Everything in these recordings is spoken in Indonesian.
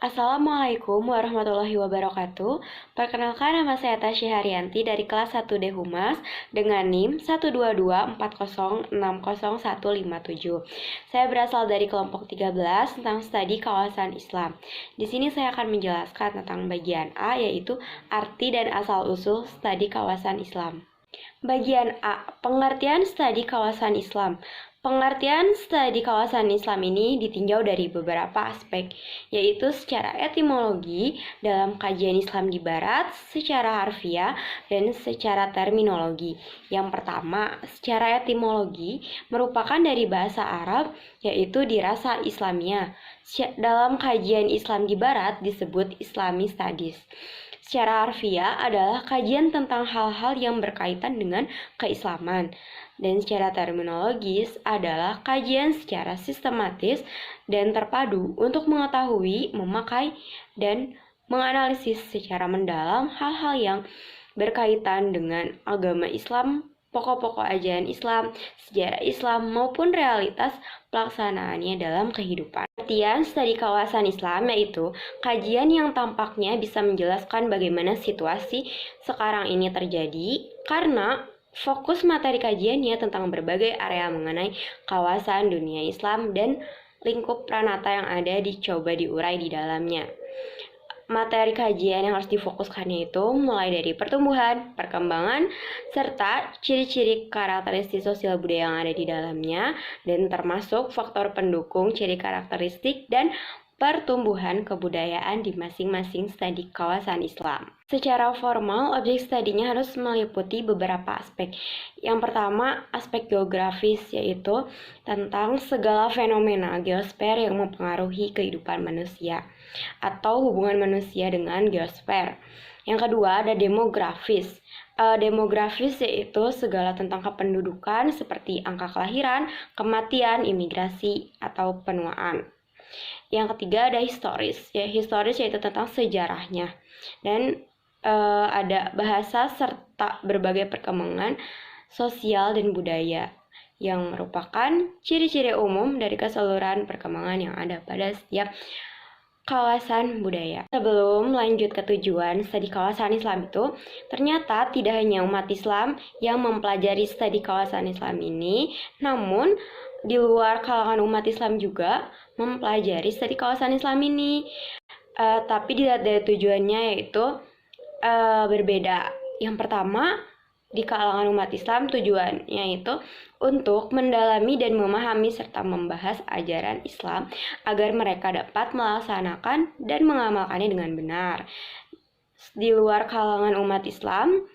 Assalamualaikum warahmatullahi wabarakatuh. Perkenalkan, nama saya Tasya Haryanti dari kelas 1D Humas dengan NIM 12240600157. Saya berasal dari kelompok 13 tentang studi kawasan Islam. Di sini saya akan menjelaskan tentang bagian A, yaitu arti dan asal-usul studi kawasan Islam. Bagian A, pengertian studi kawasan Islam. Pengertian studi kawasan Islam ini ditinjau dari beberapa aspek, yaitu secara etimologi dalam kajian Islam di Barat, secara harfiah, dan secara terminologi. Yang pertama, secara etimologi merupakan dari bahasa Arab, yaitu dirasa Islamia. Dalam kajian Islam di Barat disebut Islamic Studies. Secara harfiah adalah kajian tentang hal-hal yang berkaitan dengan keislaman. Dan secara terminologis adalah kajian secara sistematis dan terpadu untuk mengetahui, memakai, dan menganalisis secara mendalam hal-hal yang berkaitan dengan agama Islam, pokok-pokok ajaran Islam, sejarah Islam, maupun realitas pelaksanaannya dalam kehidupan. Pengertian studi kawasan Islam yaitu kajian yang tampaknya bisa menjelaskan bagaimana situasi sekarang ini terjadi karena fokus materi kajiannya tentang berbagai area mengenai kawasan dunia Islam dan lingkup pranata yang ada dicoba diurai di dalamnya. Materi kajian yang harus difokuskannya itu mulai dari pertumbuhan, perkembangan, serta ciri-ciri karakteristik sosial budaya yang ada di dalamnya, dan termasuk faktor pendukung ciri karakteristik dan pertumbuhan kebudayaan di masing-masing studi kawasan Islam. Secara formal, objek studinya harus meliputi beberapa aspek. Yang pertama, aspek geografis, yaitu tentang segala fenomena geosfer yang mempengaruhi kehidupan manusia atau hubungan manusia dengan geosfer. Yang kedua, ada demografis. Demografis yaitu segala tentang kependudukan seperti angka kelahiran, kematian, imigrasi, atau penuaan. Yang ketiga ada historis. Historis yaitu tentang sejarahnya. Dan ada bahasa serta berbagai perkembangan sosial dan budaya yang merupakan ciri-ciri umum dari keseluruhan perkembangan yang ada pada setiap kawasan budaya. Sebelum lanjut ke tujuan studi kawasan Islam itu, ternyata tidak hanya umat Islam yang mempelajari studi kawasan Islam ini, namun di luar kalangan umat Islam juga mempelajari studi kawasan Islam ini. Tapi dilihat dari tujuannya yaitu berbeda. Yang pertama, di kalangan umat Islam tujuannya itu untuk mendalami dan memahami serta membahas ajaran Islam agar mereka dapat melaksanakan dan mengamalkannya dengan benar. Di luar kalangan umat Islam,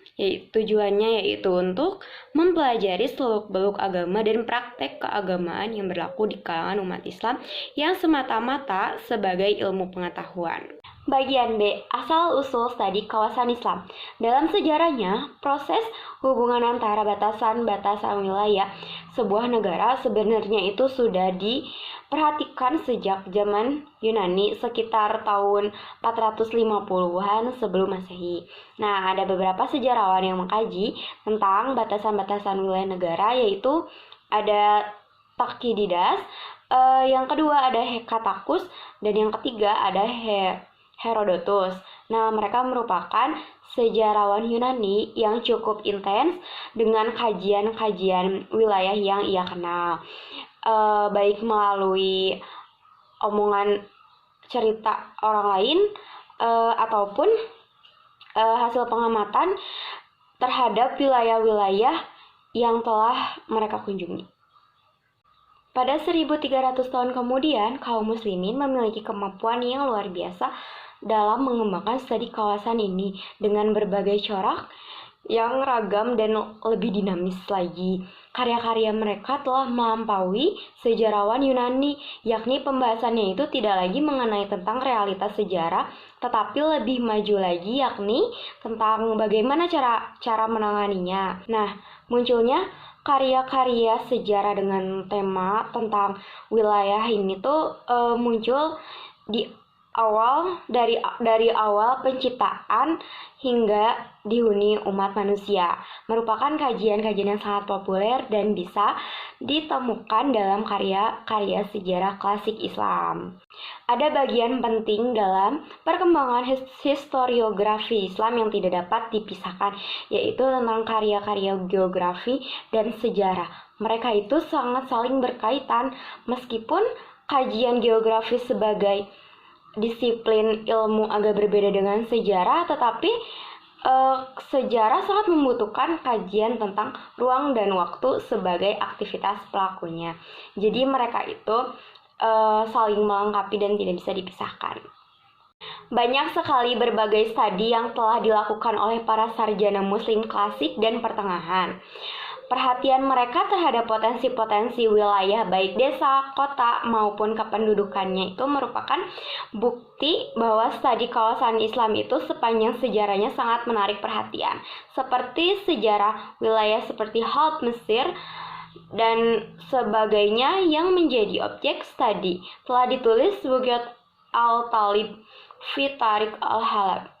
tujuannya yaitu untuk mempelajari seluk-beluk agama dan praktek keagamaan yang berlaku di kalangan umat Islam yang semata-mata sebagai ilmu pengetahuan. Bagian B, asal-usul studi kawasan Islam. Dalam sejarahnya, proses hubungan antara batasan-batasan wilayah sebuah negara sebenarnya itu sudah diperhatikan sejak zaman Yunani sekitar tahun 450-an sebelum Masehi. Nah, ada beberapa sejarawan yang mengkaji tentang batasan-batasan wilayah negara, yaitu ada Takididas, yang kedua ada Hekatakus, dan yang ketiga ada Herodotus. Nah, mereka merupakan sejarawan Yunani yang cukup intens dengan kajian-kajian wilayah yang ia kenal, baik melalui omongan cerita orang lain ataupun hasil pengamatan terhadap wilayah-wilayah yang telah mereka kunjungi. Pada 1300 tahun kemudian, kaum muslimin memiliki kemampuan yang luar biasa dalam mengembangkan studi kawasan ini dengan berbagai corak yang ragam dan lebih dinamis lagi. Karya-karya mereka telah melampaui sejarawan Yunani, yakni pembahasannya itu tidak lagi mengenai tentang realitas sejarah, tetapi lebih maju lagi, yakni tentang bagaimana cara menanganinya. Nah, munculnya karya-karya sejarah dengan tema tentang wilayah ini tuh muncul di dari awal penciptaan hingga dihuni umat manusia, merupakan kajian-kajian yang sangat populer dan bisa ditemukan dalam karya-karya sejarah klasik Islam. Ada bagian penting dalam perkembangan historiografi Islam yang tidak dapat dipisahkan, yaitu tentang karya-karya geografi dan sejarah. Mereka itu sangat saling berkaitan, meskipun kajian geografi sebagai disiplin ilmu agak berbeda dengan sejarah, tetapi sejarah sangat membutuhkan kajian tentang ruang dan waktu sebagai aktivitas pelakunya. Jadi mereka itu saling melengkapi dan tidak bisa dipisahkan. Banyak sekali berbagai studi yang telah dilakukan oleh para sarjana muslim klasik dan pertengahan. Perhatian mereka terhadap potensi-potensi wilayah baik desa, kota, maupun kependudukannya itu merupakan bukti bahwa studi kawasan Islam itu sepanjang sejarahnya sangat menarik perhatian. Seperti sejarah wilayah seperti Halab Mesir dan sebagainya yang menjadi objek studi telah ditulis Bugyat al-Talib fi Tarikh al-Halab.